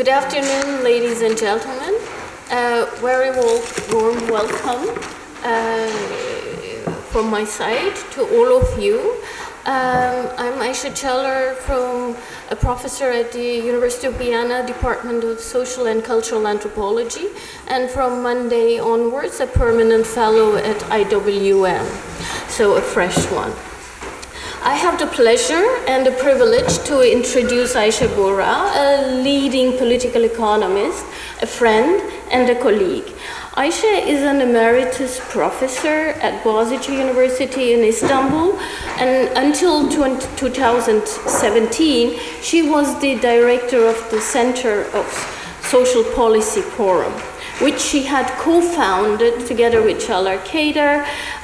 Good afternoon, ladies and gentlemen. Very warm welcome from my side to all of you. I'm Ayşe Çağlar, a professor at the University of Vienna, Department of Social and Cultural Anthropology, and from Monday onwards, a permanent fellow at IWM, so a fresh one. I have the pleasure and the privilege to introduce Ayşe Buğra, a leading political economist, a friend, and a colleague. Ayşe is an emeritus professor at Bogazici University in Istanbul, and until 2017, she was the director of the Center of Social Policy Forum, which she had co-founded together with Çağlar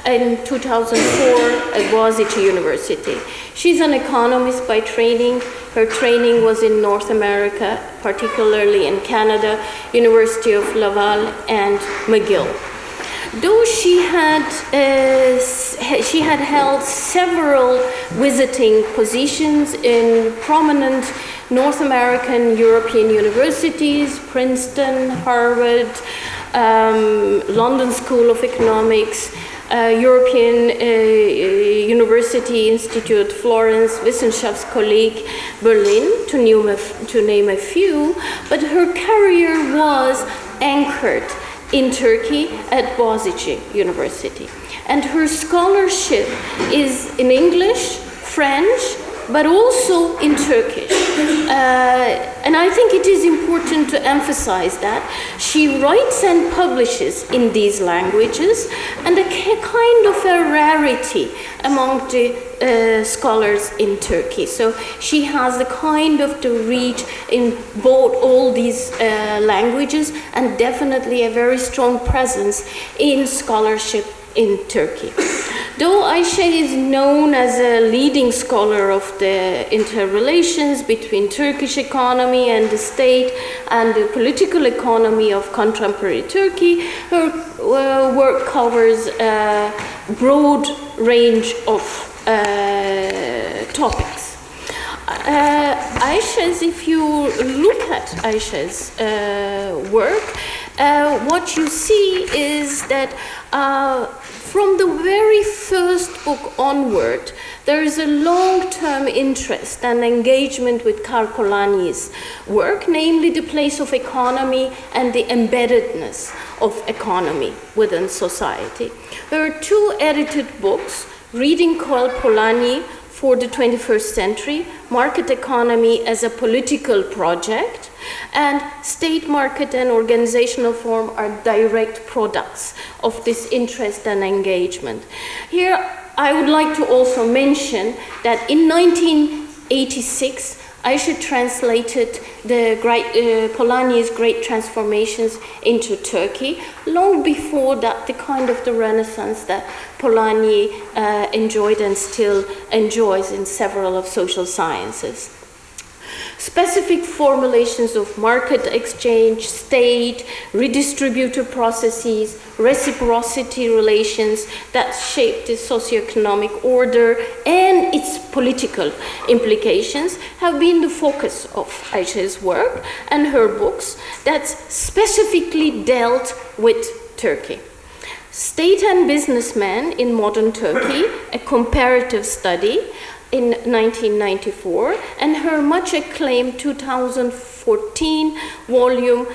in 2004 at Bogazici University. She's an economist by training. Her training was in North America, particularly in Canada, University of Laval and McGill. Though she had held several visiting positions in prominent North American, European universities, Princeton, Harvard, London School of Economics, European University Institute, Florence, Wissenschaftskolleg, Berlin, to name a few, but her career was anchored in Turkey at Bogazici University. And her scholarship is in English, French, but also in Turkish. And I think it is important to emphasize that she writes and publishes in these languages, and a kind of a rarity among the scholars in Turkey. So she has the kind of the reach in all these languages, and definitely a very strong presence in scholarship in Turkey. Though Ayşe is known as a leading scholar of the interrelations between Turkish economy and the state and the political economy of contemporary Turkey, her work covers a broad range of topics. If you look at Ayşe's work, what you see is that from the very first book onward, there is a long-term interest and engagement with Karl Polanyi's work, namely the place of economy and the embeddedness of economy within society. There are two edited books, Reading Karl Polanyi for the 21st Century, Market Economy as a Political Project, and State, Market, and Organizational Form are direct products of this interest and engagement. Here, I would like to also mention that in 1986, Ayşe translated Polanyi's Great Transformations into Turkey, long before that the kind of the renaissance that Polanyi enjoyed and still enjoys in several of social sciences. Specific formulations of market exchange, state, redistributive processes, reciprocity relations that shape the socioeconomic order and its political implications have been the focus of Ayşe's work and her books that specifically dealt with Turkey. State and Businessman in Modern Turkey, a comparative study, in 1994, and her much acclaimed 2014 volume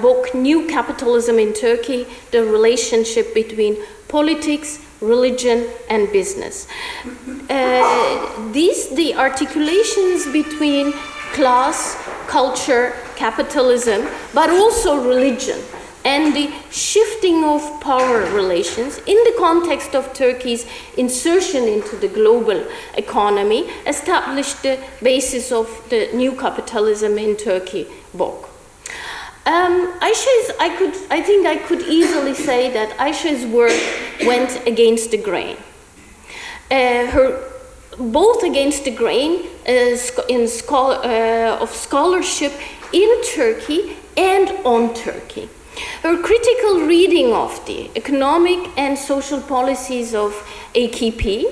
book, New Capitalism in Turkey, the relationship between politics, religion, and business. The articulations between class, culture, capitalism, but also religion, and the shifting of power relations in the context of Turkey's insertion into the global economy established the basis of the New Capitalism in Turkey book. I think I could easily say that Ayşe's work went against the grain. Both against the grain of scholarship in Turkey and on Turkey. Her critical reading of the economic and social policies of AKP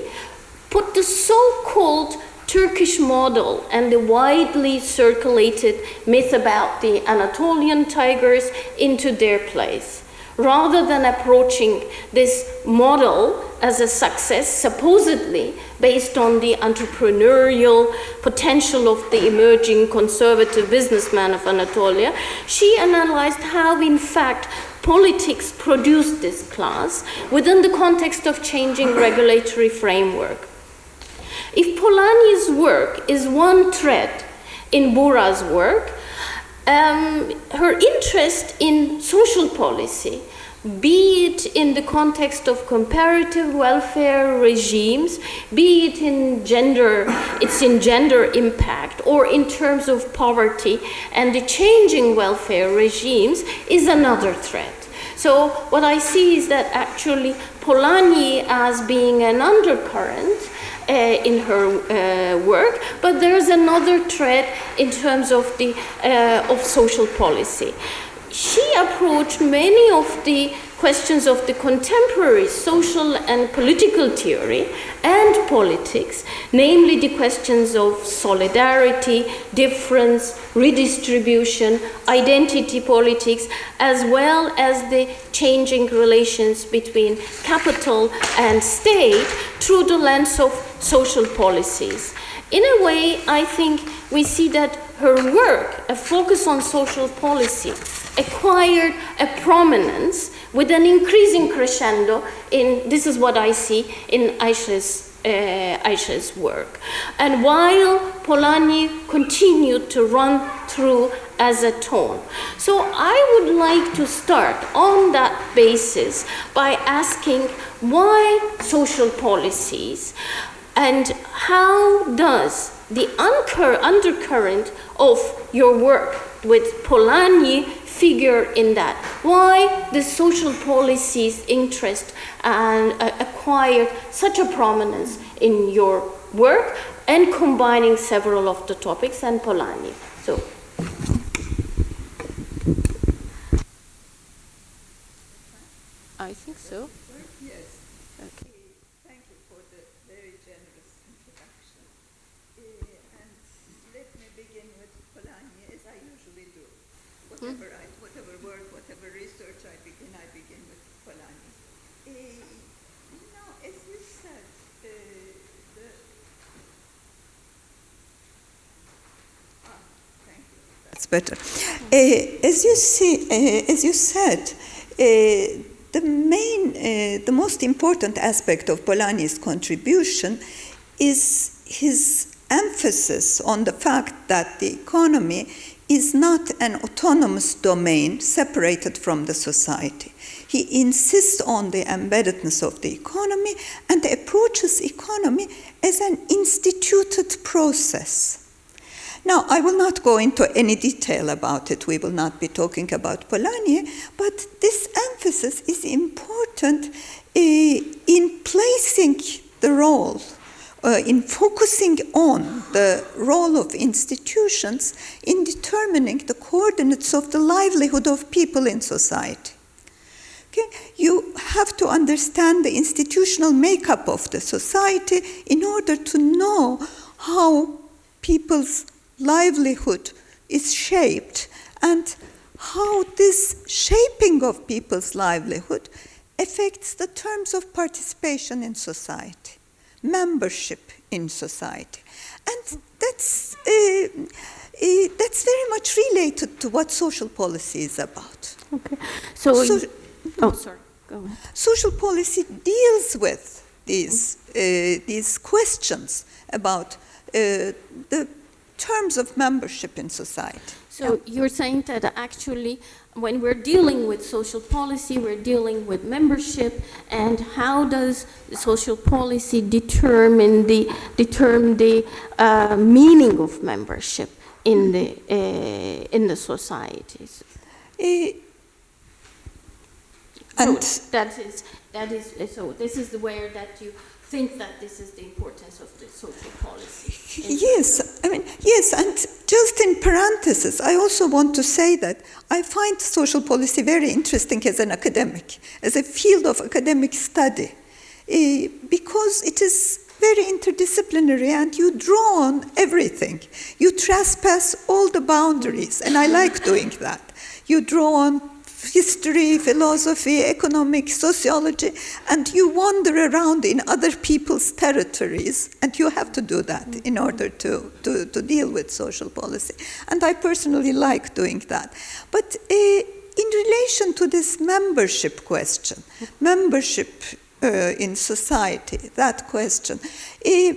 put the so-called Turkish model and the widely circulated myth about the Anatolian tigers into their place. Rather than approaching this model as a success, supposedly based on the entrepreneurial potential of the emerging conservative businessman of Anatolia, she analyzed how, in fact, politics produced this class within the context of changing regulatory framework. If Polanyi's work is one thread in Buğra's work, her interest in social policy, be it in the context of comparative welfare regimes, be it in gender impact, or in terms of poverty and the changing welfare regimes, is another thread. So what I see is that actually Polanyi as being an undercurrent in her work, but there's another thread in terms of the of social policy. She approached many of the questions of the contemporary social and political theory and politics, namely the questions of solidarity, difference, redistribution, identity politics, as well as the changing relations between capital and state through the lens of social policies. In a way, I think we see that her work, a focus on social policy, acquired a prominence with an increasing crescendo in, this is what I see in Ayşe's work. And while Polanyi continued to run through as a tone. So I would like to start on that basis by asking why social policies, and how does the undercurrent of your work with Polanyi figure in that? Why the social policies interest and acquired such a prominence in your work, and combining several of the topics and Polanyi? So. I think so. Yes. Okay. Thank you for the very generous introduction. And let me begin with Polanyi, as I usually do. Whatever work, whatever research I begin with Polanyi. As you said, thank you. That's better. As you said, the most important aspect of Polanyi's contribution is his emphasis on the fact that the economy is not an autonomous domain separated from the society. He insists on the embeddedness of the economy and approaches economy as an instituted process. Now, I will not go into any detail about it. We will not be talking about Polanyi, but this emphasis is important in placing the role, in focusing on the role of institutions in determining the coordinates of the livelihood of people in society. Okay? You have to understand the institutional makeup of the society in order to know how people's livelihood is shaped and how this shaping of people's livelihood affects the terms of participation in society, membership in society. And that's very much related to what social policy is about. Okay. Sorry, go ahead. Social policy deals with these questions about the terms of membership in society. So you're saying that actually when we're dealing with social policy, we're dealing with membership, and how does social policy determine the meaning of membership in the societies? So this is where that you think that this is the importance of the social policy. Yes, and just in parenthesis, I also want to say that I find social policy very interesting as an academic, as a field of academic study, because it is very interdisciplinary, and you draw on everything. You trespass all the boundaries, and I like doing that. You draw on history, philosophy, economics, sociology, and you wander around in other people's territories, and you have to do that in order to deal with social policy. And I personally like doing that. But in relation to this membership question, membership in society, that question, I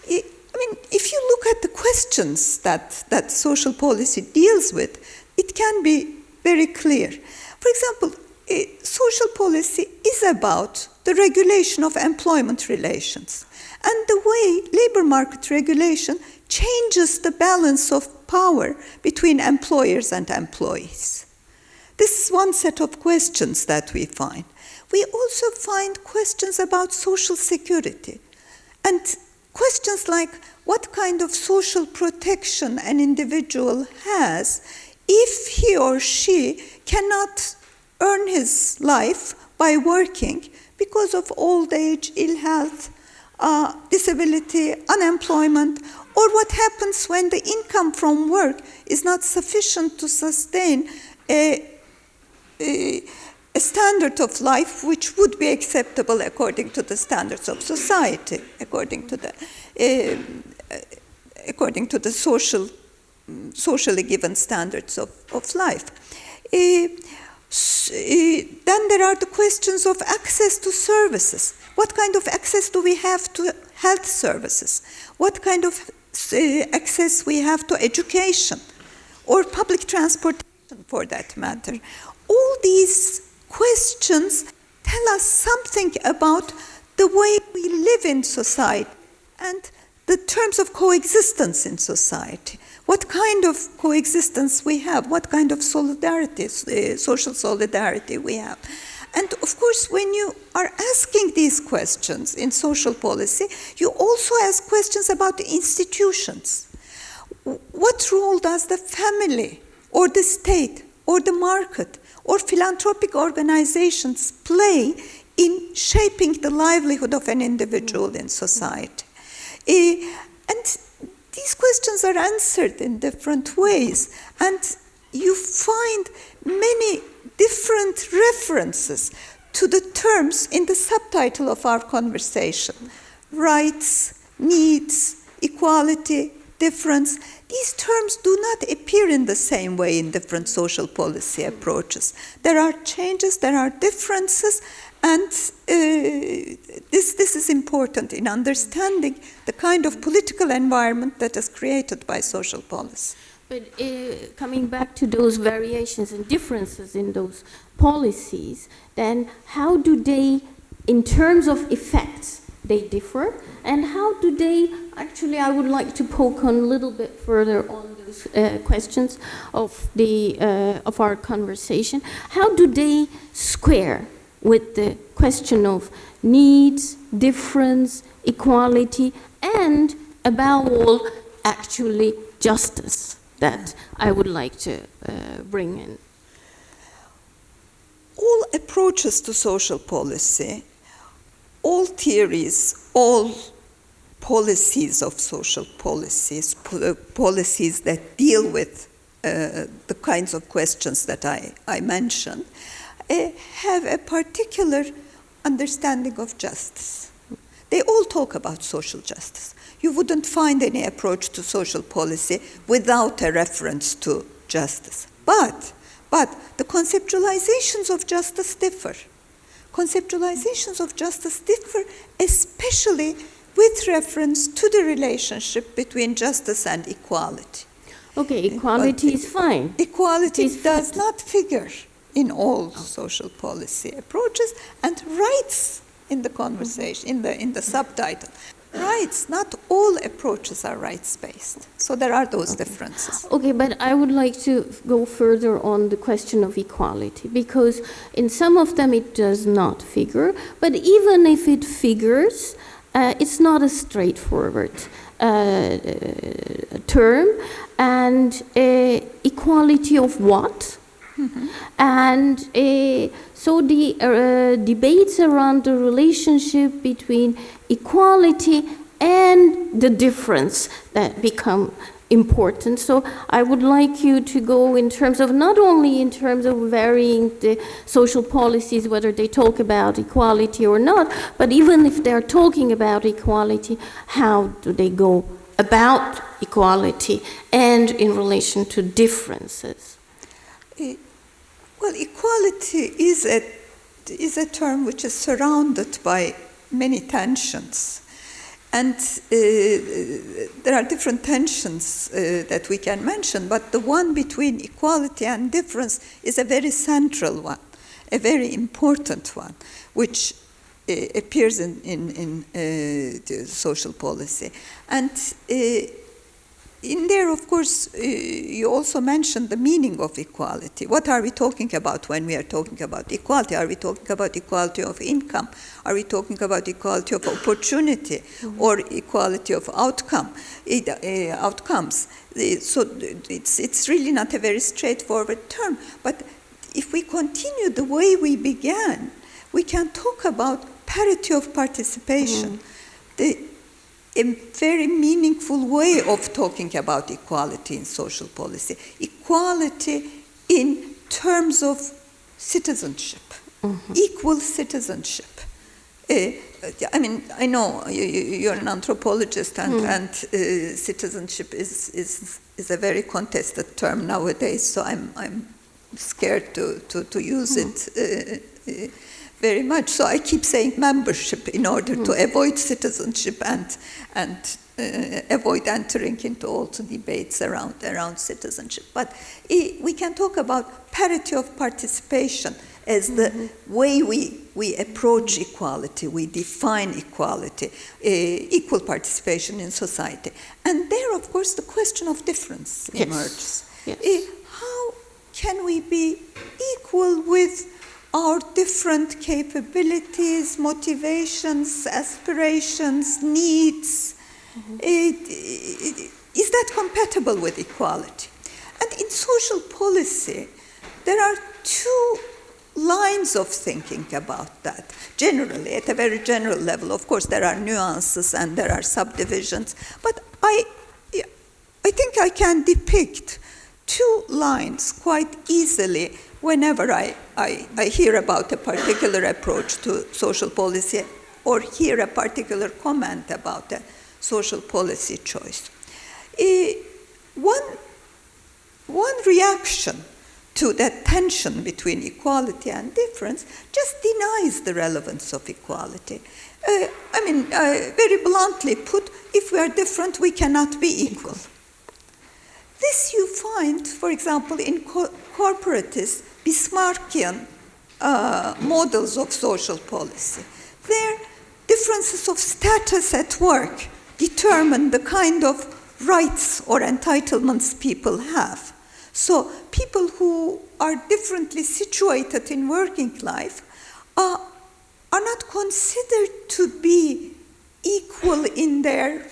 mean, if you look at the questions that social policy deals with, it can be very clear. For example, social policy is about the regulation of employment relations and the way labor market regulation changes the balance of power between employers and employees. This is one set of questions that we find. We also find questions about social security and questions like what kind of social protection an individual has if he or she cannot earn his life by working because of old age, ill health, disability, unemployment, or what happens when the income from work is not sufficient to sustain a standard of life which would be acceptable according to the standards of society, according to the socially given standards of life. Then there are the questions of access to services. What kind of access do we have to health services? What kind of access we have to education or public transportation for that matter? All these questions tell us something about the way we live in society and the terms of coexistence in society. What kind of coexistence we have, what kind of solidarity, social solidarity we have. And of course, when you are asking these questions in social policy, you also ask questions about the institutions. What role does the family or the state or the market or philanthropic organizations play in shaping the livelihood of an individual in society? And these questions are answered in different ways, and you find many different references to the terms in the subtitle of our conversation: rights, needs, equality, difference. These terms do not appear in the same way in different social policy approaches. There are changes, there are differences, and this is important in understanding the kind of political environment that is created by social policy. But coming back to those variations and differences in those policies, then how do they, in terms of effects, they differ? And how do they, actually I would like to poke on a little bit further on those questions of our conversation. How do they square with the question of needs, difference, equality, and above all, actually justice that I would like to bring in? All approaches to social policy, all theories, all policies of social policies, policies that deal with the kinds of questions that I mentioned, have a particular understanding of justice. They all talk about social justice. You wouldn't find any approach to social policy without a reference to justice. But the conceptualizations of justice differ. Conceptualizations of justice differ, especially with reference to the relationship between justice and equality. Okay, equality is fine. Equality does not figure in all social policy approaches, and rights in the conversation, in the subtitle. Rights, not all approaches are rights-based. So there are those differences. Okay, but I would like to go further on the question of equality, because in some of them it does not figure, but even if it figures, it's not a straightforward term. And equality of what? Mm-hmm. And so the debates around the relationship between equality and the difference that become important. So I would like you to go in terms of not only in terms of varying the social policies, whether they talk about equality or not, but even if they're talking about equality, how do they go about equality and in relation to differences? Well, equality is a term which is surrounded by many tensions. And there are different tensions that we can mention, but the one between equality and difference is a very central one, a very important one, which appears in social policy. And in there, of course, you also mentioned the meaning of equality. What are we talking about when we are talking about equality? Are we talking about equality of income? Are we talking about equality of opportunity or equality of outcomes? So it's really not a very straightforward term. But if we continue the way we began, we can talk about parity of participation. A very meaningful way of talking about equality in social policy. Equality in terms of citizenship, equal citizenship. I mean, I know you're an anthropologist, and citizenship is a very contested term nowadays, so I'm scared to use it very much. So I keep saying membership in order to avoid citizenship and avoid entering into all the debates around citizenship. But we can talk about parity of participation as the way we approach equality, we define equality, equal participation in society. And there, of course, the question of difference emerges. Yes. How can we be equal with our different capabilities, motivations, aspirations, needs? Is that compatible with equality? And in social policy, there are two lines of thinking about that. Generally, at a very general level, of course, there are nuances and there are subdivisions, but I think I can depict two lines quite easily whenever I hear about a particular approach to social policy or hear a particular comment about a social policy choice. One reaction to that tension between equality and difference just denies the relevance of equality. Very bluntly put, if we are different, we cannot be equal. This you find, for example, in corporatist Bismarckian models of social policy. Their differences of status at work determine the kind of rights or entitlements people have. So people who are differently situated in working life are not considered to be equal in their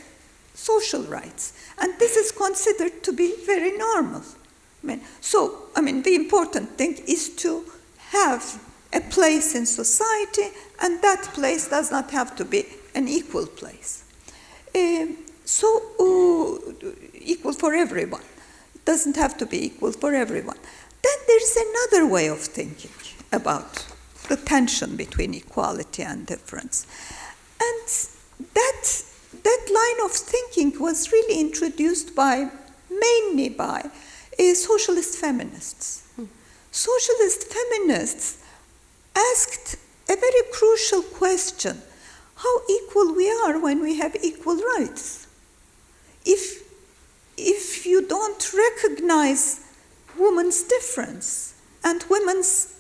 social rights. And this is considered to be very normal. The important thing is to have a place in society, and that place does not have to be an equal place. Equal for everyone. It doesn't have to be equal for everyone. Then there's another way of thinking about the tension between equality and difference. And that line of thinking was really introduced mainly by socialist feminists. Socialist feminists asked a very crucial question: how equal we are when we have equal rights? If you don't recognize women's difference and women's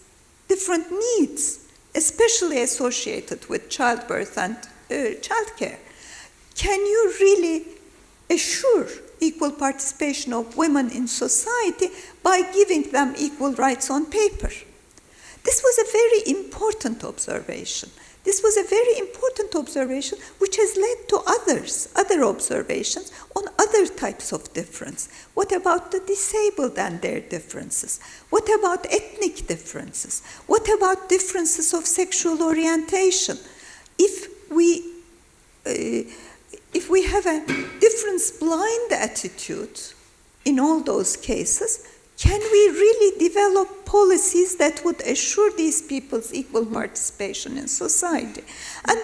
different needs, especially associated with childbirth and childcare, can you really assure equal participation of women in society by giving them equal rights on paper? This was a very important observation. This was a very important observation which has led to other observations on other types of difference. What about the disabled and their differences? What about ethnic differences? What about differences of sexual orientation? If if we have a difference-blind attitude in all those cases, can we really develop policies that would assure these people's equal participation in society? And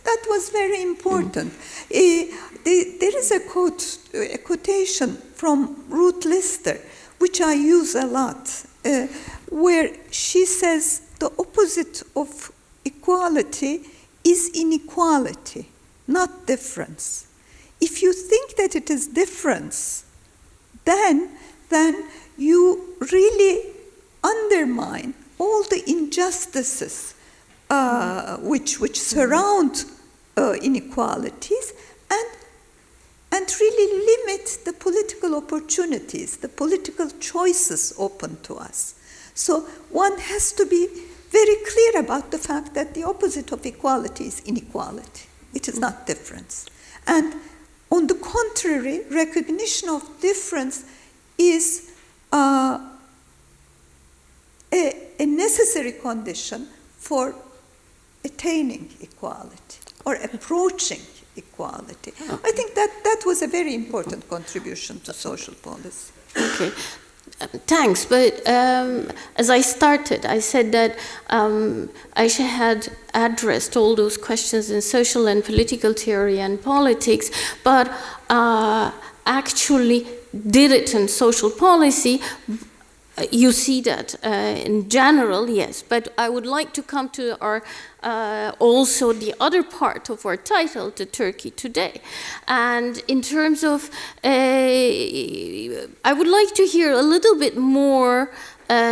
that was very important. There is a quotation from Ruth Lister, which I use a lot, where she says the opposite of equality is inequality, not difference. If you think that it is difference, then you really undermine all the injustices which surround inequalities and really limit the political opportunities, the political choices open to us. So one has to be very clear about the fact that the opposite of equality is inequality. It is not difference. And on the contrary, recognition of difference is a necessary condition for attaining equality or approaching equality. Okay. I think that was a very important contribution to social policy. Okay. Thanks, but as I started, I said that Ayşe had addressed all those questions in social and political theory and politics, but actually did it in social policy. You see that in general, yes, but I would like to come to our also the other part of our title, to Turkey today. And in terms of, I would like to hear a little bit more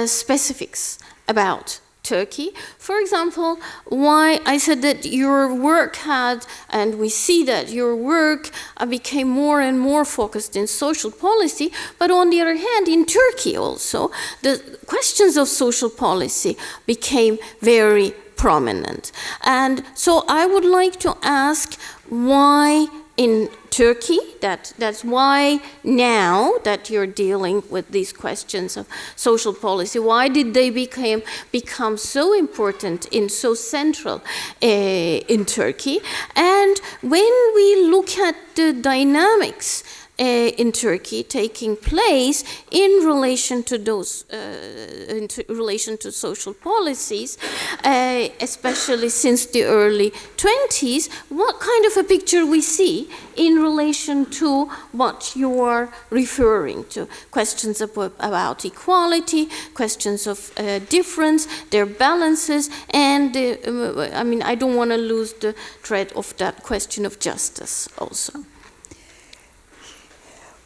specifics about Turkey. For example, why I said that your work had, and we see that your work became more and more focused in social policy, but on the other hand, in Turkey also, the questions of social policy became very prominent. And so I would like to ask why in Turkey, that's why now that you're dealing with these questions of social policy, why did they become so important and so central in Turkey? And when we look at the dynamics in Turkey taking place in relation to those, in relation to social policies, especially since the early 20s, what kind of a picture we see in relation to what you are referring to? Questions about equality, questions of difference, their balances, and I mean, I don't want to lose the thread of that question of justice also.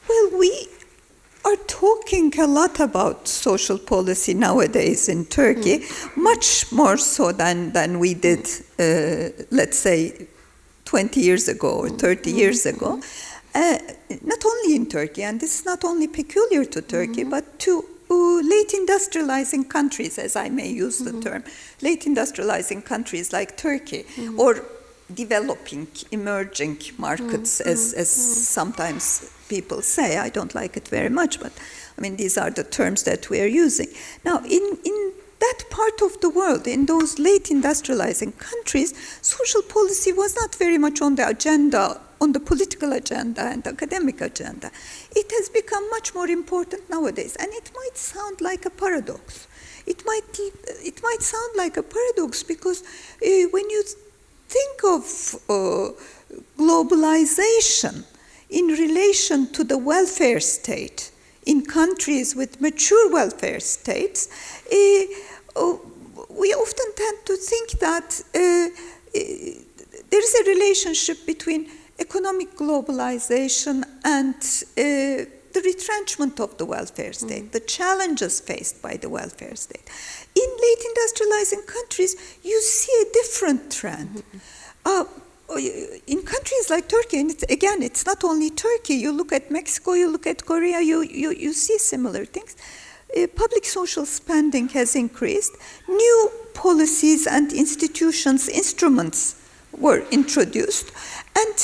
Well, we are talking a lot about social policy nowadays in Turkey, much more so than we did, let's say, 20 years ago or 30 years ago. Not only in Turkey, and this is not only peculiar to Turkey, but to late industrializing countries, as I may use the term, late industrializing countries like Turkey, or developing, emerging markets, as sometimes people say. I don't like it very much, but I mean, these are the terms that we are using. Now, in that part of the world, in those late industrializing countries, social policy was not very much on the agenda, on the political agenda and academic agenda. It has become much more important nowadays, and it might sound like a paradox. It might sound like a paradox because when you think of globalization in relation to the welfare state in countries with mature welfare states, we often tend to think that there is a relationship between economic globalization and the retrenchment of the welfare state, the challenges faced by the welfare state. In late industrializing countries, you see a different trend. In countries like Turkey, and it's not only Turkey, you look at Mexico, you look at Korea, you see similar things. Public social spending has increased. New policies and instruments were introduced. And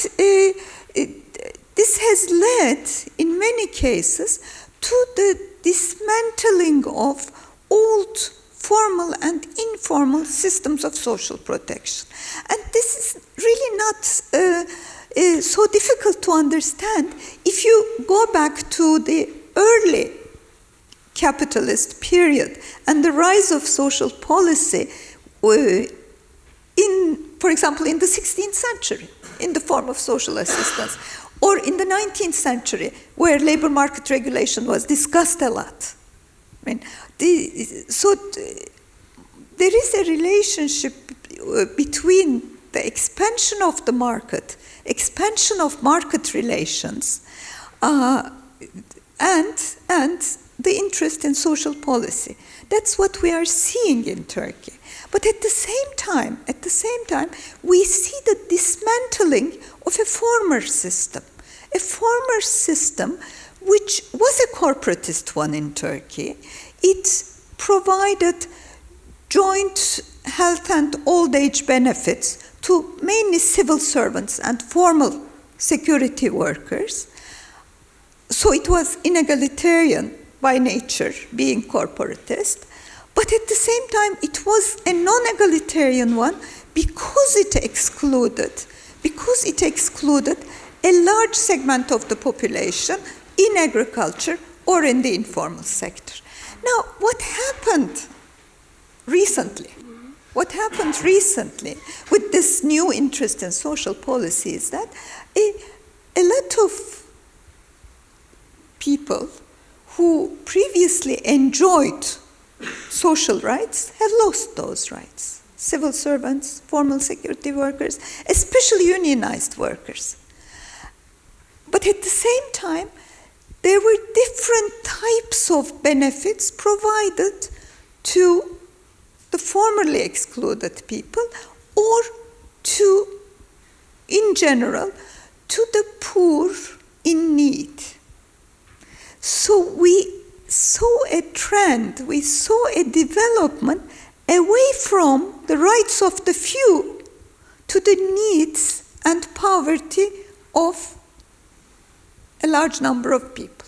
this has led, in many cases, to the dismantling of old formal and informal systems of social protection. And this is really not so difficult to understand if you go back to the early capitalist period and the rise of social policy for example, in the 16th century, in the form of social assistance, or in the 19th century, where labor market regulation was discussed a lot. I mean, there is a relationship between the expansion of the market, expansion of market relations, and the interest in social policy. That's what we are seeing in Turkey. But at the same time, we see the dismantling of a former system which was a corporatist one in Turkey. It provided joint health and old age benefits to mainly civil servants and formal security workers. So it was inegalitarian by nature, being corporatist. But at the same time, it was a non-egalitarian one because it excluded a large segment of the population in agriculture or in the informal sector. Now, what happened recently with this new interest in social policy is that a lot of people who previously enjoyed social rights have lost those rights. Civil servants, formal security workers, especially unionized workers. But at the same time, there were different types of benefits provided to the formerly excluded people or to, in general, to the poor in need. So we saw a trend, we saw a development away from the rights of the few to the needs and poverty of a large number of people.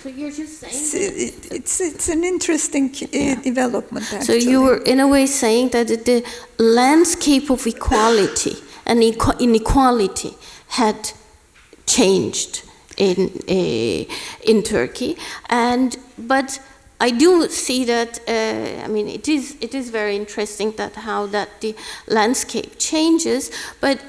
So you're just saying it's an interesting development, actually. So you were in a way saying that the landscape of equality and inequality had changed in Turkey, but I do see that. It is very interesting that how that the landscape changes. But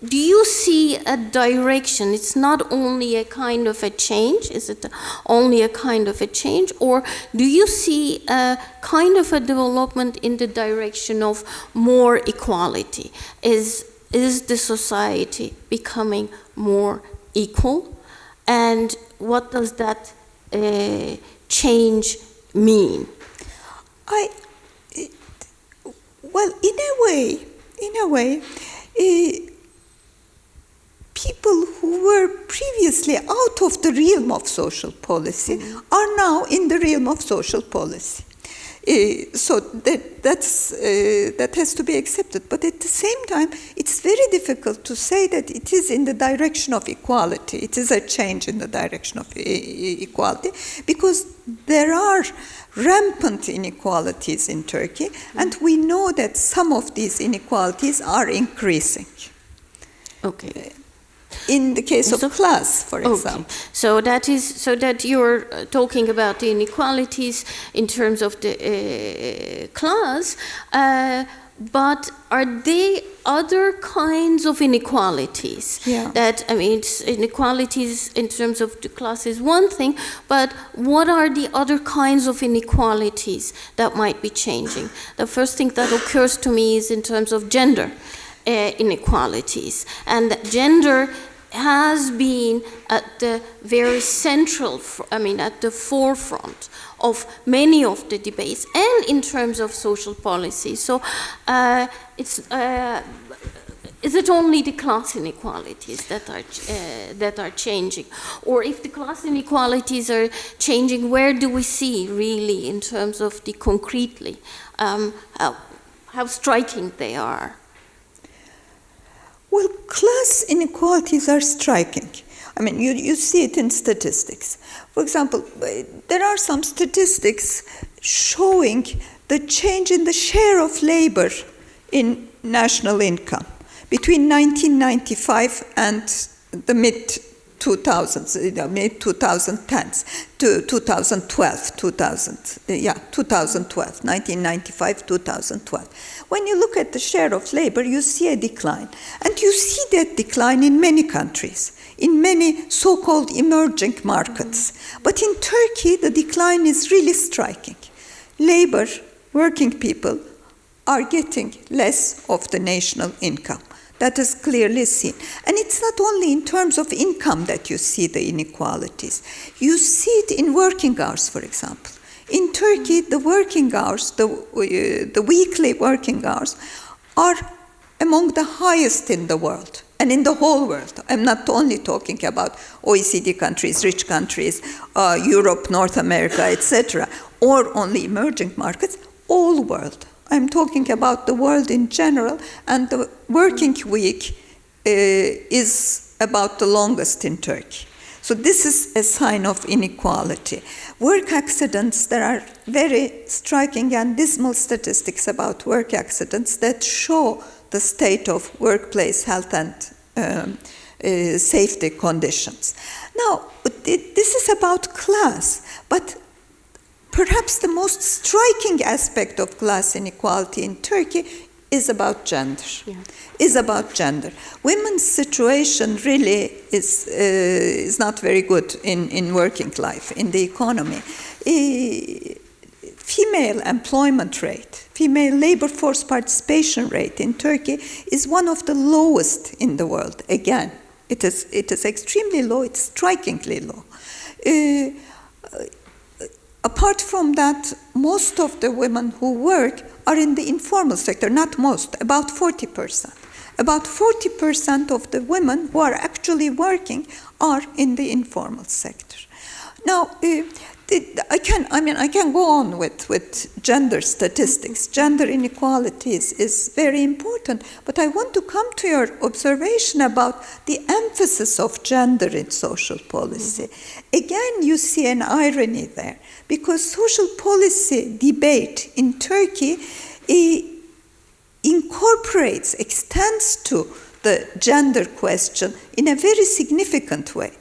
do you see a direction? It's not only a kind of a change. Is it only a kind of a change, or do you see a kind of a development in the direction of more equality? Is the society becoming more equal, and what does that change mean? Well, in a way, people who were previously out of the realm of social policy are now in the realm of social policy. So that has to be accepted. But at the same time, it's very difficult to say that it is in the direction of equality. It is a change in the direction of equality, because there are rampant inequalities in Turkey, and we know that some of these inequalities are increasing. Okay. In the case of class, for example. Okay. So that you're talking about the inequalities in terms of the class, but are there other kinds of inequalities? Yeah. It's inequalities in terms of the class is one thing, but what are the other kinds of inequalities that might be changing? The first thing that occurs to me is in terms of gender inequalities, and gender has been at the very central, at the forefront of many of the debates, and in terms of social policy. So is it only the class inequalities that are changing, or if the class inequalities are changing, where do we see really in terms of the concretely how striking they are? Well, class inequalities are striking. You see it in statistics. For example, there are some statistics showing the change in the share of labor in national income Between 1995 and the mid-2000s, mid-2010s, to 2012, 1995, 2012. When you look at the share of labor, you see a decline. And you see that decline in many countries, in many so-called emerging markets. But in Turkey, the decline is really striking. Labor, working people, are getting less of the national income. That is clearly seen. And it's not only in terms of income that you see the inequalities. You see it in working hours, for example. In Turkey, the working hours, the weekly working hours, are among the highest in the world and in the whole world. I'm not only talking about OECD countries, rich countries, Europe, North America, etc., or only emerging markets, all world. I'm talking about the world in general, and the working week is about the longest in Turkey. So this is a sign of inequality. Work accidents, there are very striking and dismal statistics about work accidents that show the state of workplace health and safety conditions. Now, this is about class, but perhaps the most striking aspect of class inequality in Turkey is about gender. Yeah. Is about gender. Women's situation really is not very good in working life, in the economy. Female employment rate, female labor force participation rate in Turkey is one of the lowest in the world. Again, it is extremely low, it's strikingly low. Apart from that, most of the women who work are in the informal sector, not most, about 40%. About 40% of the women who are actually working are in the informal sector. Now, I can go on with gender statistics. Gender inequalities is very important, but I want to come to your observation about the emphasis of gender in social policy. Mm-hmm. Again, you see an irony there, because social policy debate in Turkey extends to the gender question in a very significant way.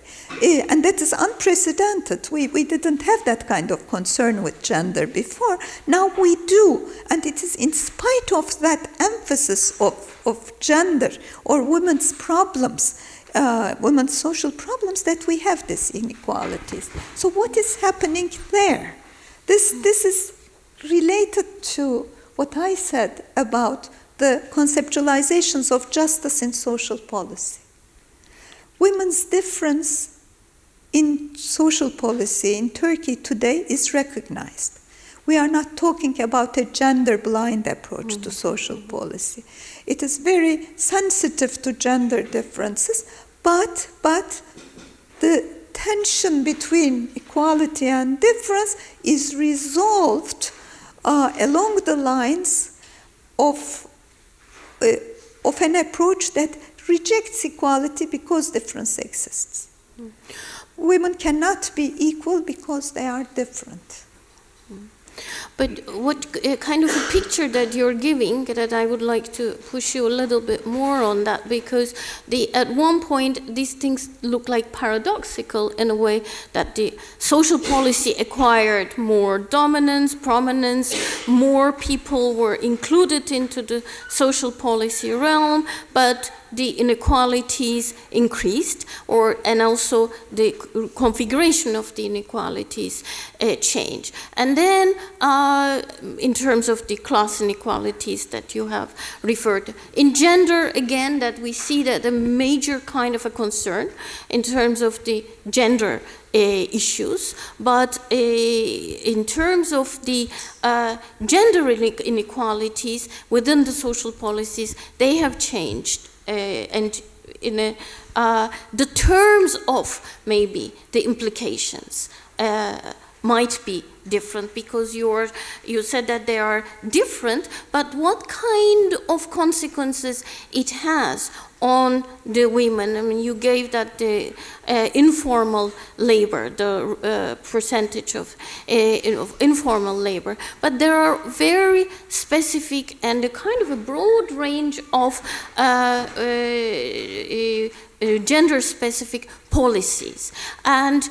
And that is unprecedented. We didn't have that kind of concern with gender before. Now we do. And it is in spite of that emphasis of gender or women's problems, women's social problems, that we have these inequalities. So what is happening there? This is related to what I said about the conceptualizations of justice in social policy. Women's difference in social policy in Turkey today is recognized. We are not talking about a gender-blind approach to social policy. It is very sensitive to gender differences, but the tension between equality and difference is resolved along the lines of an approach that rejects equality because difference exists. Women cannot be equal because they are different. But what kind of a picture that you're giving, that I would like to push you a little bit more on that, because at one point these things look like paradoxical in a way that the social policy acquired more dominance, prominence, more people were included into the social policy realm, but the inequalities increased, and also the configuration of the inequalities changed. And then in terms of the class inequalities that you have referred to. In gender, again, that we see that a major kind of a concern in terms of the gender issues, but in terms of the gender inequalities within the social policies, they have changed. And in the terms of maybe the implications might be different? Because you said that they are different, but what kind of consequences it has on the women? I mean, you gave that the informal labor, the percentage of informal labor, but there are very specific and a kind of a broad range of gender-specific policies. And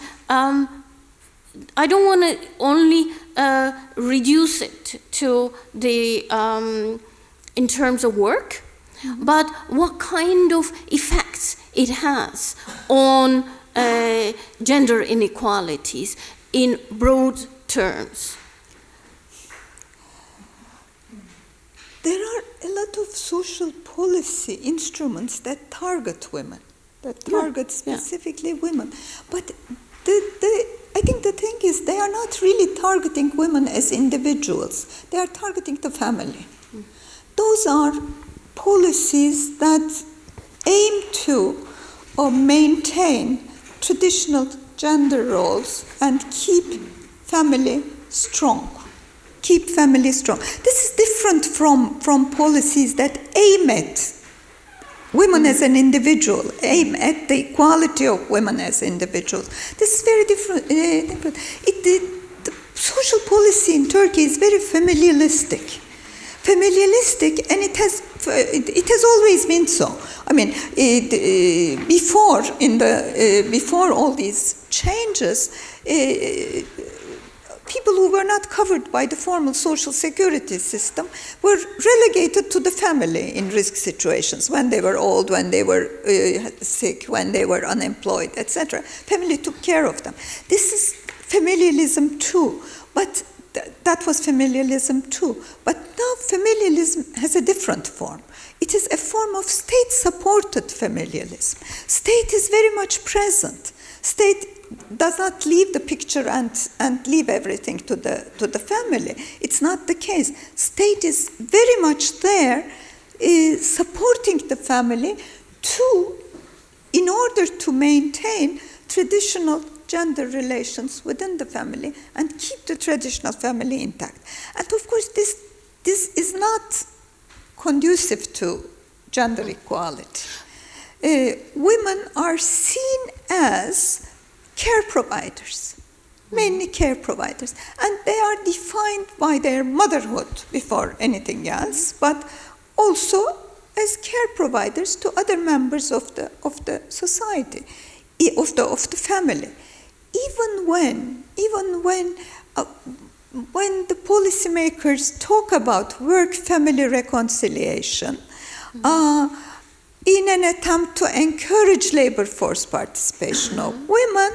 I don't want to only reduce it to the in terms of work, but what kind of effects it has on gender inequalities in broad terms. There are a lot of social policy instruments that target women, that target specifically women. But I think the thing is they are not really targeting women as individuals. They are targeting the family. Those are policies that aim to or maintain traditional gender roles and keep family strong. Keep family strong. This is different from policies that aim at women as an individual, aim at the equality of women as individuals. This is very different. The social policy in Turkey is very familialistic. Familialistic, and it has always been so. I mean, before all these changes, people who were not covered by the formal social security system were relegated to the family in risk situations, when they were old, when they were sick, when they were unemployed, etc. Family took care of them. This is familialism too, but that was familialism too. But now familialism has a different form. It is a form of state-supported familialism. State is very much present. State does not leave the picture and leave everything to the family. It's not the case. State is very much there, supporting the family in order to maintain traditional gender relations within the family and keep the traditional family intact. And of course, this is not conducive to gender equality. Women are seen as care providers, mainly care providers, and they are defined by their motherhood before anything else, but also as care providers to other members of the society, of the family. Even when the policymakers talk about work-family reconciliation, in an attempt to encourage labor force participation of women,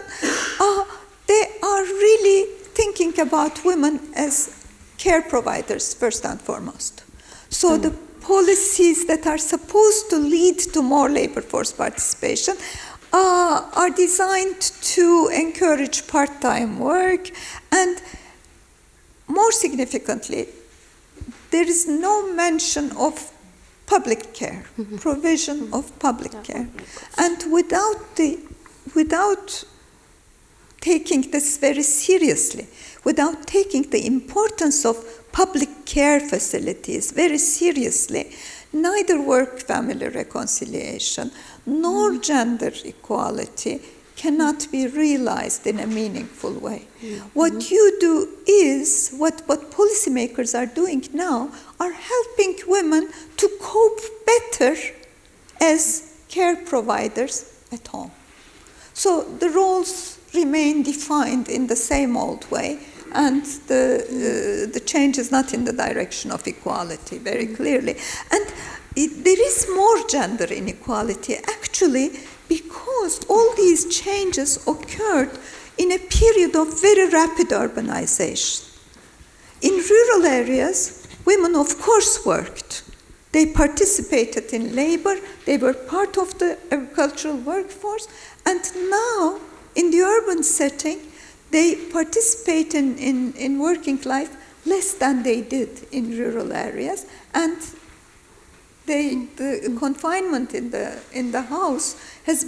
they are really thinking about women as care providers first and foremost. So the policies that are supposed to lead to more labor force participation are designed to encourage part-time work, and more significantly, there is no mention of public care, provision of public care. And without taking this very seriously, without taking the importance of public care facilities very seriously, neither work-family reconciliation nor gender equality cannot be realized in a meaningful way. What you do is, what policymakers are doing now, are helping women to cope better as care providers at home. So the roles remain defined in the same old way, and the change is not in the direction of equality very clearly. And there is more gender inequality actually because all these changes occurred in a period of very rapid urbanization. In rural areas, women of course worked. They participated in labor, they were part of the agricultural workforce, and now in the urban setting, they participate in working life less than they did in rural areas, and the confinement in the house has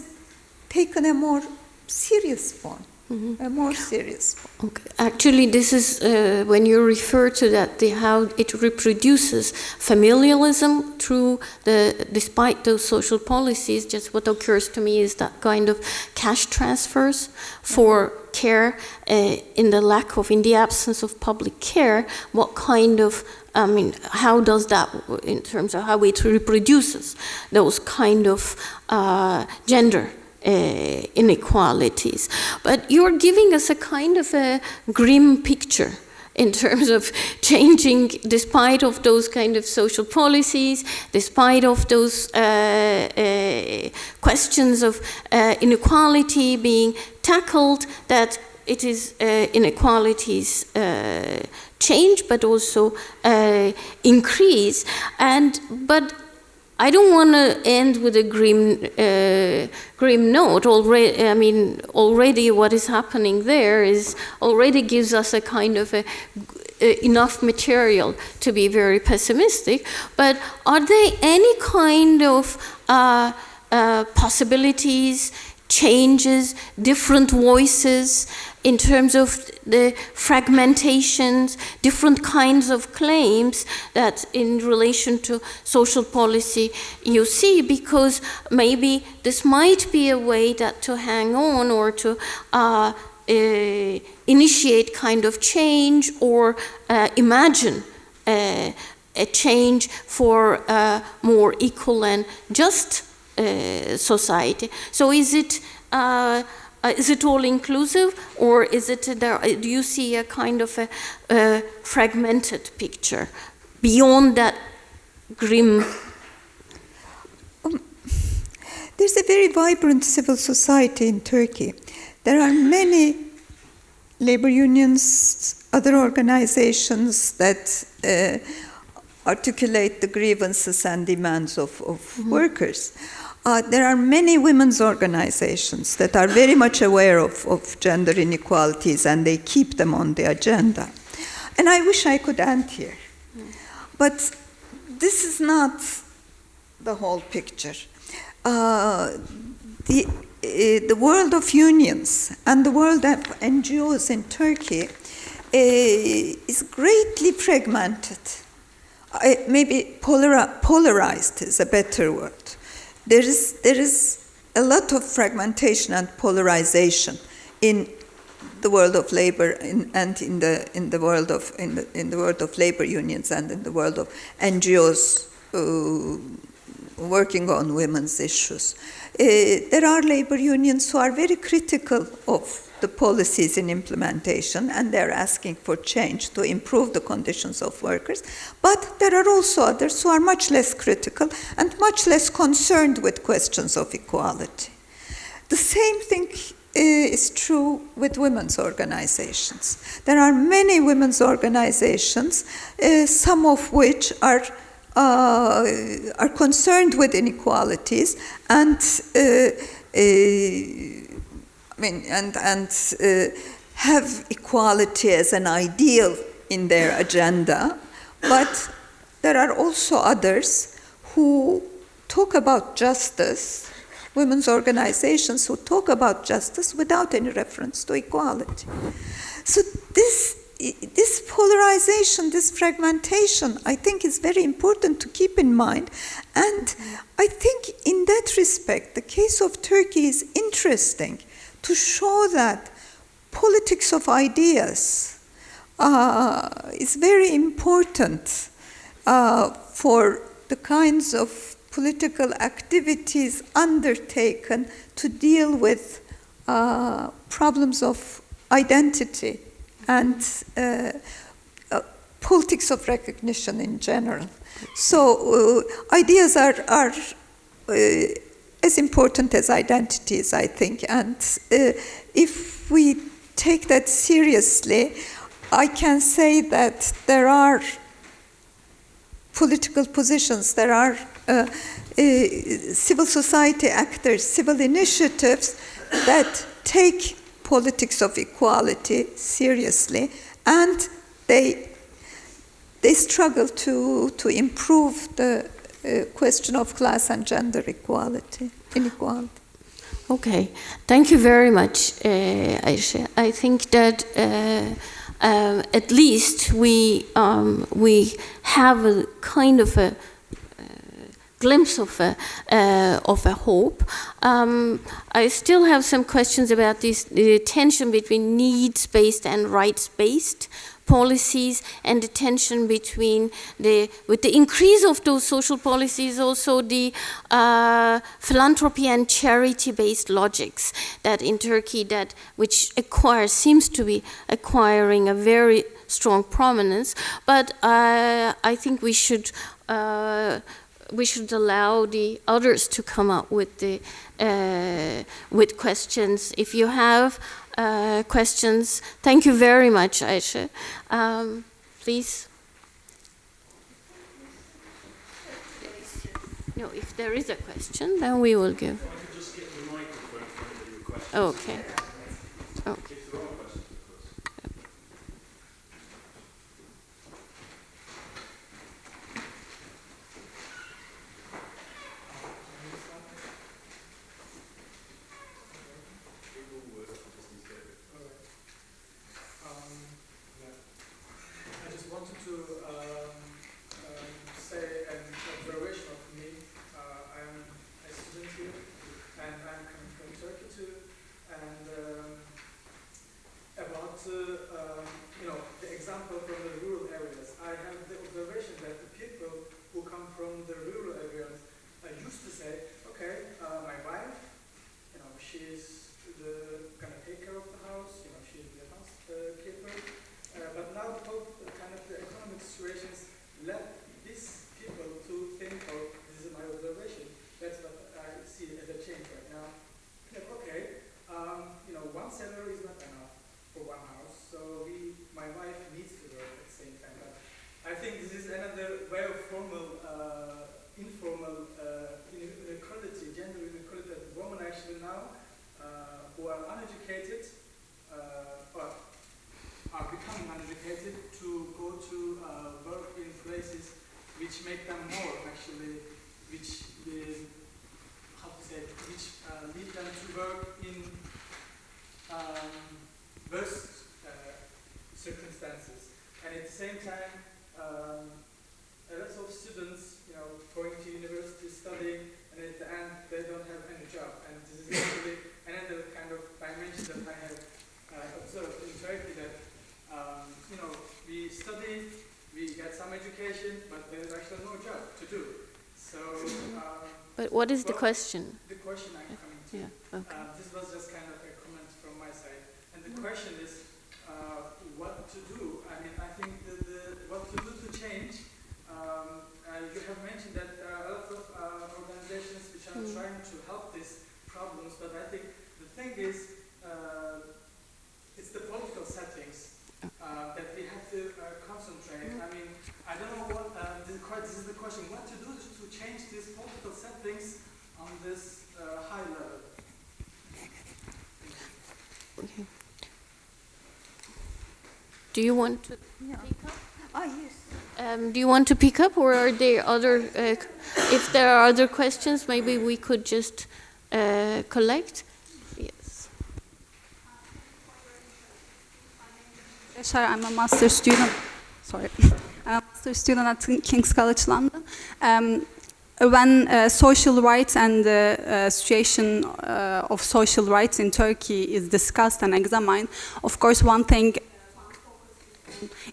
taken a more serious form. a more serious one. Okay. Actually, this is when you refer to that, how it reproduces familialism through despite those social policies. Just what occurs to me is that kind of cash transfers for care in the absence of public care. What kind of how does that, in terms of how it reproduces those kind of gender inequalities? But you're giving us a kind of a grim picture in terms of changing, despite of those kind of social policies, despite of those questions of inequality being tackled, that it is inequalities change, but also increase. But I don't want to end with a grim note. Already what is happening there already gives us a kind of enough material to be very pessimistic. But are there any kind of possibilities, changes, different voices in terms of the fragmentations, different kinds of claims that in relation to social policy you see? Because maybe this might be a way that to hang on or to initiate kind of change or imagine a change for a more equal and just society. So is it all inclusive, or is it do you see a kind of a fragmented picture beyond that grim? There's a very vibrant civil society in Turkey. There are many labor unions, other organizations that articulate the grievances and demands of workers. There are many women's organizations that are very much aware of gender inequalities, and they keep them on the agenda. And I wish I could end here. But this is not the whole picture. The world of unions and the world of NGOs in Turkey is greatly fragmented. Maybe polarized is a better word. There is a lot of fragmentation and polarization in the world of labor and in the world of labor unions and in the world of NGOs working on women's issues. There are labor unions who are very critical of the policies in implementation, and they're asking for change to improve the conditions of workers. But there are also others who are much less critical and much less concerned with questions of equality. The same thing is true with women's organizations. There are many women's organizations, some of which are concerned with inequalities and have equality as an ideal in their agenda, but there are also others who talk about justice, women's organizations who talk about justice without any reference to equality. So this polarization, this fragmentation, I think is very important to keep in mind. And I think in that respect, the case of Turkey is interesting to show that politics of ideas is very important for the kinds of political activities undertaken to deal with problems of identity and politics of recognition in general. So ideas are as important as identities, I think. And if we take that seriously, I can say that there are political positions, there are civil society actors, civil initiatives that take politics of equality seriously, and they struggle to improve the question of class and gender inequality. Okay, thank you very much, Ayşe. I think that at least we have a kind of a glimpse of a hope. I still have some questions about the tension between needs-based and rights-based policies, and the tension between with the increase of those social policies, also the philanthropy and charity-based logics that in Turkey which seems to be acquiring a very strong prominence. But I think we should allow the others to come up with with questions. If you have questions, thank you very much, Ayşe. Please. No, if there is a question, then we will give. I could just get the microphone for your question. Okay. Okay. If there are questions, of course. I just wanted to say an observation of me. I'm a student here, and I'm coming from Turkey too. And about the example from the rural areas, I have the observation that the people who come from the rural areas used to say, okay, my wife, she's gonna take care of the house, she's the housekeeper. But now the economic situations led these people to think, this is my observation, that's what I see as a change right now. Like, okay, one salary is not enough for one house, so my wife needs to work at the same time. But I think this is another way of formal, informal inequality, gender inequality, that women actually now, who are uneducated, or are becoming uneducated, to go to work in places which make them more actually, which lead them to work in worse circumstances. And at the same time, a lot of students, going to university studying, and at the end they don't have any job. And this is actually another kind of dimension that I have observed in Turkey, that we study, we get some education, but there's actually no job to do. So. But what is the question? The question I'm coming to. Yeah. Okay. This was just kind of a comment from my side, and the question is, what to do? I mean, I think what to do to change. You have mentioned that there are a lot of organizations which are trying to help these problems, but I think the thing is, it's the political settings that we have to concentrate. I mean, I don't know what, this is the question, what to do to change these political settings on this high level. Okay. Do you want to Yeah. pick up? Yes. Do you want to pick up, or are there other, if there are other questions, maybe we could just collect? Yes. I'm a master student. Sorry, I'm a master student at King's College London. When social rights and the situation of social rights in Turkey is discussed and examined, of course, one thing,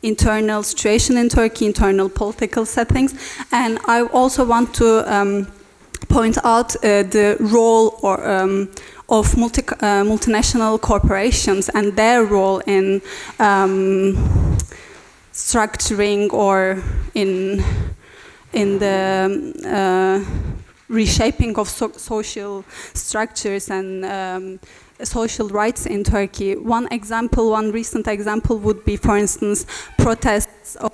internal situation in Turkey, internal political settings, and I also want to point out the role of multinational corporations and their role in structuring or in the reshaping of social structures and social rights in Turkey. One recent example would be, for instance, protests of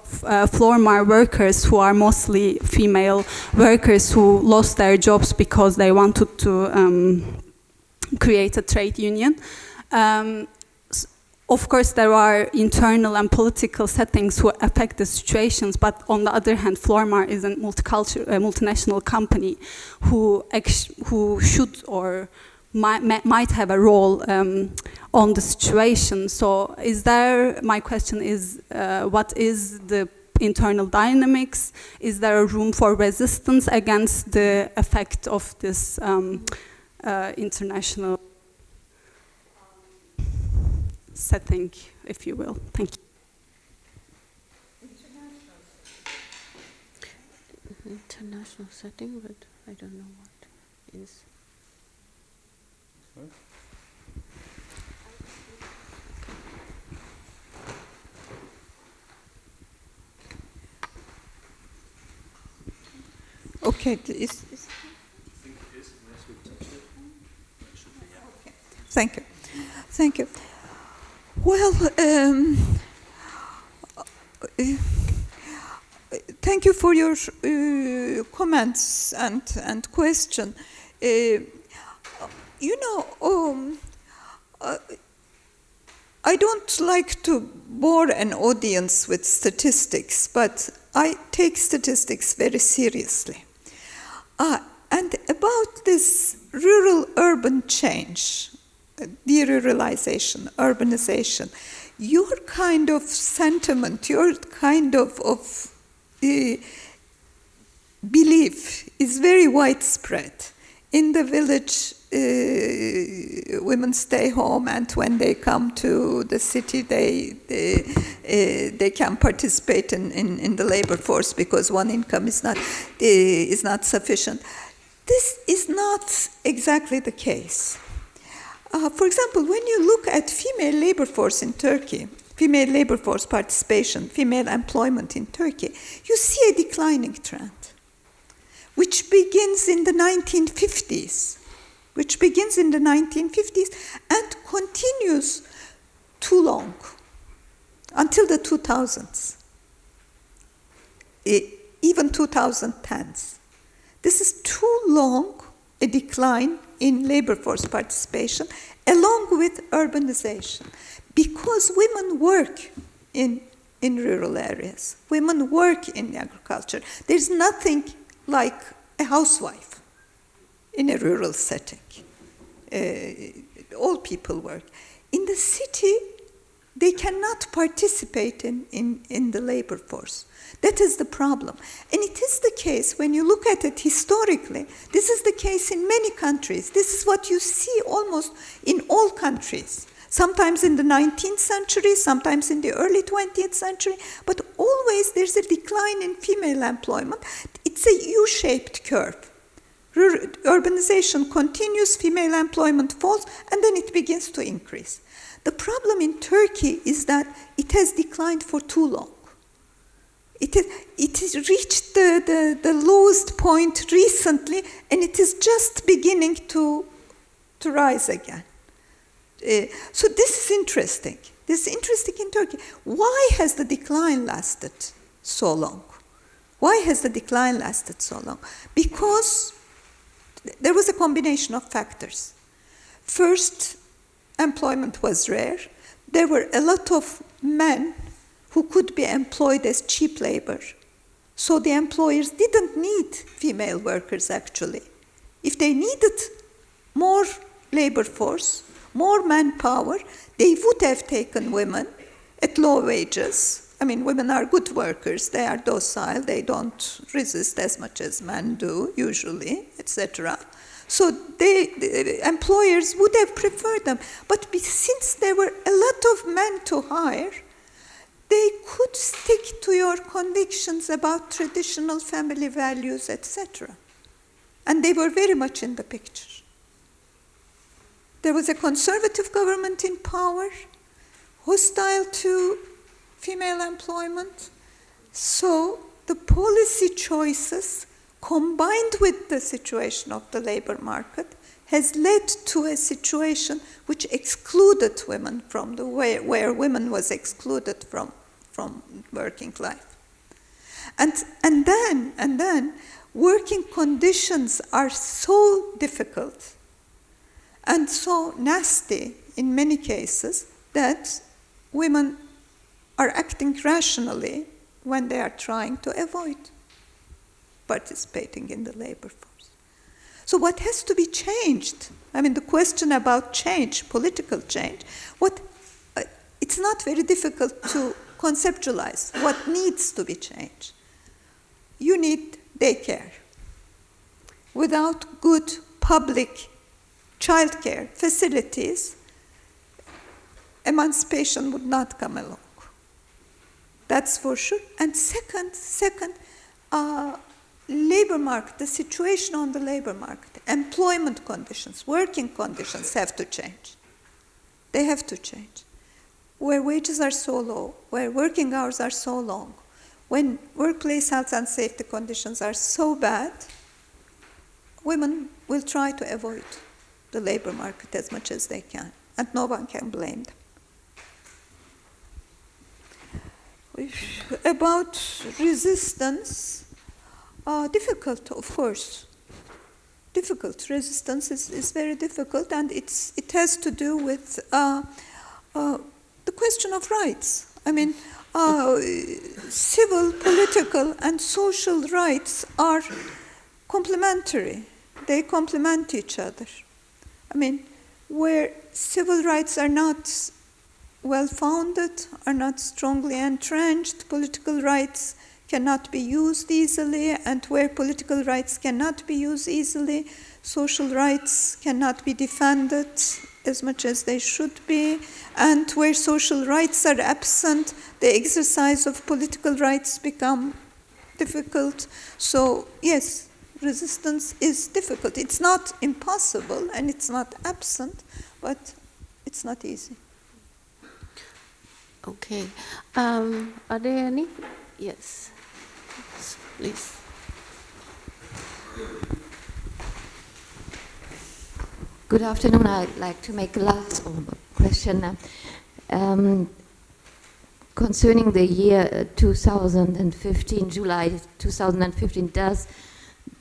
floor mart workers who are mostly female workers who lost their jobs because they wanted to create a trade union. Of course, there are internal and political settings who affect the situations, but on the other hand, floor mart is a multinational company who should or might have a role on the situation. So my question is, what is the internal dynamics? Is there a room for resistance against the effect of this international setting, if you will? Thank you. International setting, but I don't know what is. Okay, Thank you. Thank you. Well, thank you for your comments and question. I don't like to bore an audience with statistics, but I take statistics very seriously. And about this rural-urban change, deruralization, urbanization, your kind of sentiment, your kind of belief is very widespread. In the village, women stay home, and when they come to the city, they can participate in the labor force because one income is not sufficient. This is not exactly the case. For example, when you look at female labor force in Turkey, female labor force participation, female employment in Turkey, you see a declining trend, which begins in the 1950s, and continues too long, until the 2000s, even 2010s. This is too long a decline in labor force participation, along with urbanization, because women work in rural areas. Women work in agriculture. There's nothing like a housewife in a rural setting. All people work. In the city, they cannot participate in the labor force. That is the problem. And it is the case, when you look at it historically, this is the case in many countries. This is what you see almost in all countries. Sometimes in the 19th century, sometimes in the early 20th century, but always there's a decline in female employment. It's a U-shaped curve. Urbanization continues, female employment falls, and then it begins to increase. The problem in Turkey is that it has declined for too long. It has reached the lowest point recently, and it is just beginning to rise again. So this is interesting. This is interesting in Turkey. Why has the decline lasted so long? Why has the decline lasted so long? Because there was a combination of factors. First, employment was rare. There were a lot of men who could be employed as cheap labor. So the employers didn't need female workers, actually. If they needed more labor force, more manpower, they would have taken women at low wages. I mean, women are good workers. They are docile. They don't resist as much as men do, usually, etc. So the employers would have preferred them. But since there were a lot of men to hire, they could stick to your convictions about traditional family values, etc. And they were very much in the picture. There was a conservative government in power, hostile to female employment. So the policy choices, combined with the situation of the labor market, has led to a situation which excluded women from where women was excluded from working life. And then working conditions are so difficult and so nasty in many cases that women are acting rationally when they are trying to avoid participating in the labor force. So what has to be changed? I mean, the question about change, political change, it's not very difficult to conceptualize what needs to be changed. You need daycare. Without good public childcare facilities, emancipation would not come along. That's for sure. And second, labor market, the situation on the labor market, employment conditions, working conditions have to change. They have to change. Where wages are so low, where working hours are so long, when workplace health and safety conditions are so bad, women will try to avoid the labor market as much as they can, and no one can blame them. About resistance, difficult, of course. Difficult. Resistance is very difficult, and it has to do with the question of rights. I mean, civil, political, and social rights are complementary. They complement each other. I mean, where civil rights are not well-founded, are not strongly entrenched, political rights cannot be used easily, and where political rights cannot be used easily, social rights cannot be defended as much as they should be, and where social rights are absent, the exercise of political rights become difficult. So, yes, resistance is difficult. It's not impossible, and it's not absent, but it's not easy. Okay. Are there any? Yes. Please. Good afternoon. I'd like to make a last question concerning the year 2015, July 2015.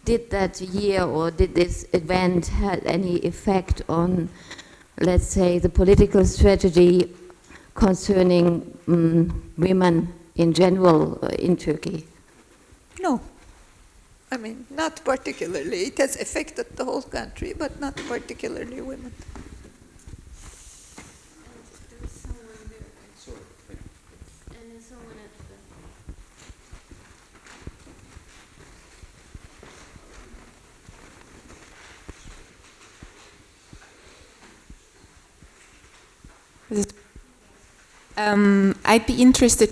Did that year or did this event have any effect on, let's say, the political strategy concerning women in general in Turkey? No. I mean, not particularly. It has affected the whole country, but not particularly women. I'd be interested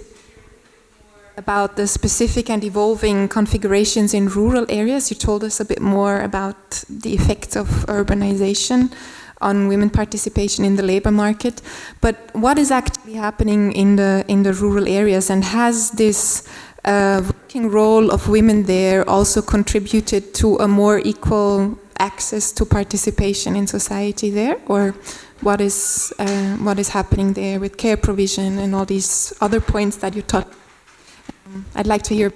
about the specific and evolving configurations in rural areas. You told us a bit more about the effects of urbanization on women participation in the labor market. But what is actually happening in the rural areas, and has this working role of women there also contributed to a more equal access to participation in society there, or what is happening there with care provision and all these other points that you taught? I'd like to hear.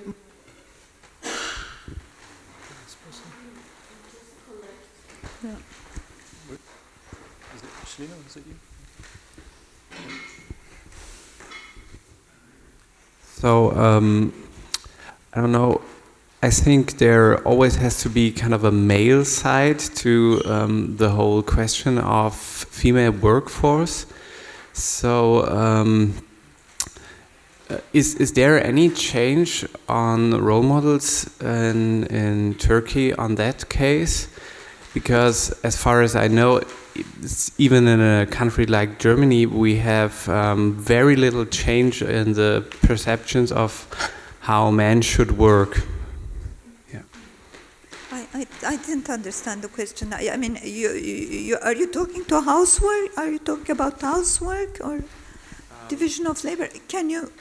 So, I don't know, I think there always has to be kind of a male side to the whole question of female workforce. So, is there any change on role models in Turkey on that case? Because as far as I know, even in a country like Germany, we have very little change in the perceptions of how men should work. Yeah. I didn't understand the question. I mean, are you talking to housework? Are you talking about housework or division of labor? Can you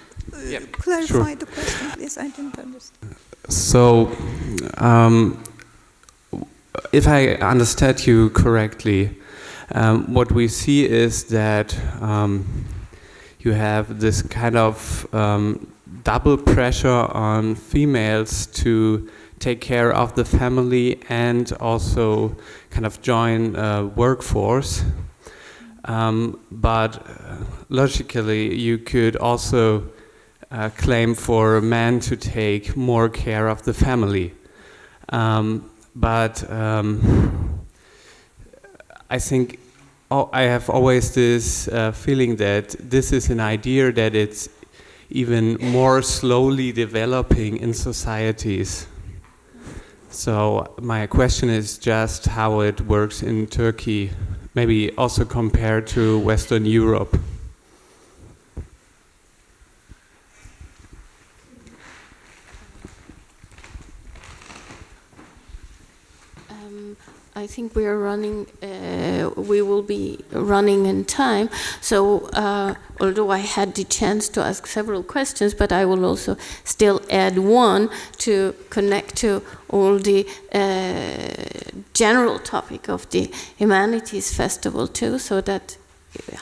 clarify the question, please? I didn't understand. So, if I understood you correctly, what we see is that you have this kind of double pressure on females to take care of the family and also kind of join workforce. But logically, you could also claim for a man to take more care of the family. but I think I have always this feeling that this is an idea that it's even more slowly developing in societies. So my question is just how it works in Turkey, maybe also compared to Western Europe. I think we are running, we will be running in time. So although I had the chance to ask several questions, but I will also still add one to connect to all the general topic of the Humanities Festival too, so that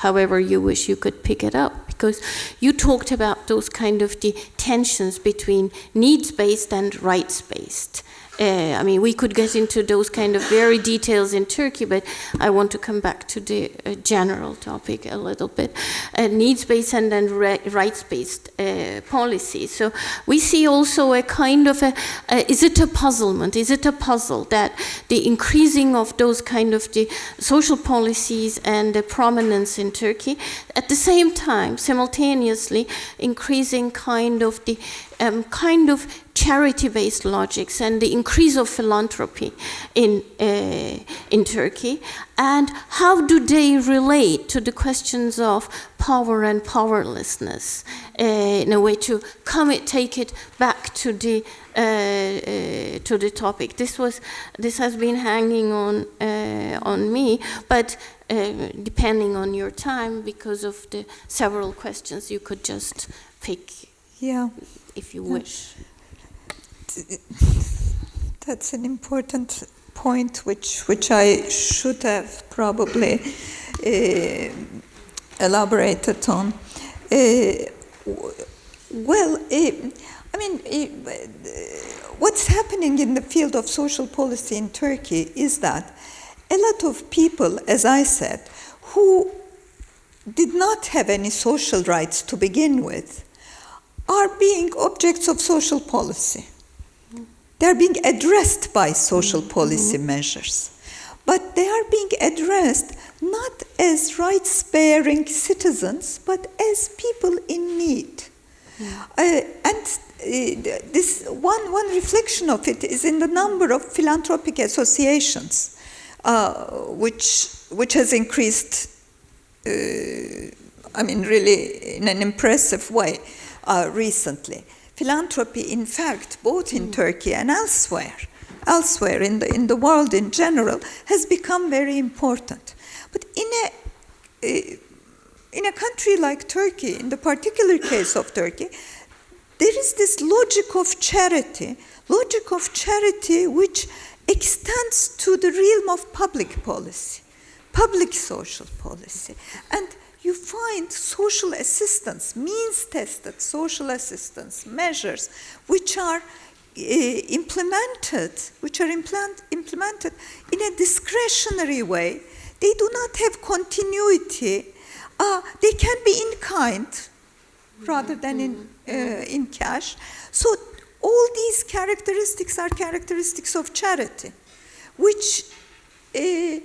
however you wish you could pick it up. Because you talked about those kind of the tensions between needs-based and rights-based. I mean, we could get into those kind of very details in Turkey, but I want to come back to the general topic a little bit. Needs-based and then rights-based policy. So we see also a kind of is it a puzzlement? Is it a puzzle that the increasing of those kind of the social policies and the prominence in Turkey, at the same time, simultaneously increasing kind of the charity-based logics and the increase of philanthropy in Turkey, and how do they relate to the questions of power and powerlessness in a way to take it back to the topic. This has been hanging on me, but depending on your time, because of the several questions, you could just pick. Yeah. If you wish. That's an important point, which I should have probably elaborated on. What's happening in the field of social policy in Turkey is that a lot of people, as I said, who did not have any social rights to begin with, are being objects of social policy. They're being addressed by social policy measures. But they are being addressed not as rights-bearing citizens, but as people in need. This one reflection of it is in the number of philanthropic associations, which has increased, really in an impressive way. Recently. Philanthropy, in fact, both in Turkey and elsewhere in the world in general, has become very important. But in a country like Turkey, in the particular case of Turkey, there is this logic of charity which extends to the realm of public policy, public social policy. And you find social assistance, means-tested social assistance measures, which are implemented in a discretionary way. They do not have continuity. They can be in kind rather than in cash. So all these characteristics are characteristics of charity, which do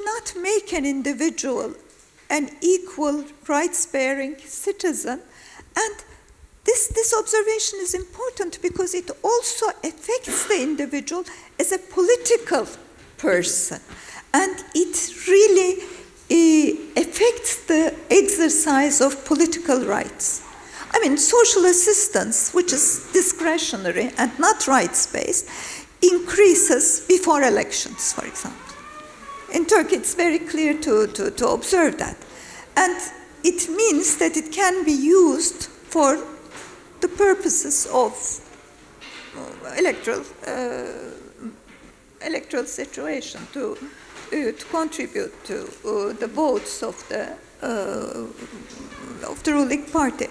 not make an individual an equal rights-bearing citizen. And this observation is important because it also affects the individual as a political person. And it really affects the exercise of political rights. I mean, social assistance, which is discretionary and not rights-based, increases before elections, for example. In Turkey, it's very clear to observe that. And it means that it can be used for the purposes of electoral situation, to contribute to the votes of the ruling party.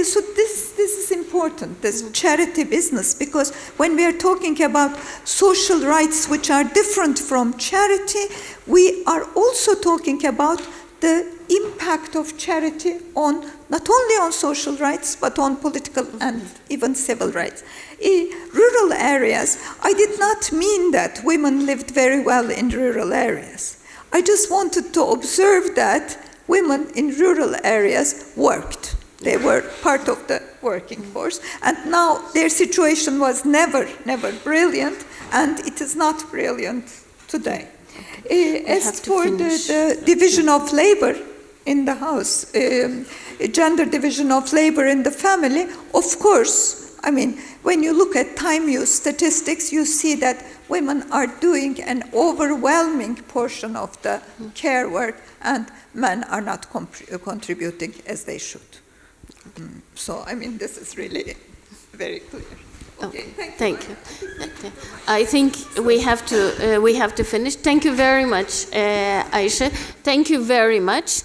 So this is important, this charity business, because when we are talking about social rights which are different from charity, we are also talking about the impact of charity on not only on social rights, but on political and even civil rights. In rural areas, I did not mean that women lived very well in rural areas. I just wanted to observe that women in rural areas worked. They were part of the working force, and now their situation was never brilliant, and it is not brilliant today. As for the division of labor in the house, gender division of labor in the family, of course, I mean, when you look at time use statistics, you see that women are doing an overwhelming portion of the care work, and men are not contributing as they should. So, I mean, this is really very clear. Okay, thank you. I think we have to finish. Thank you very much, Ayşe. Thank you very much.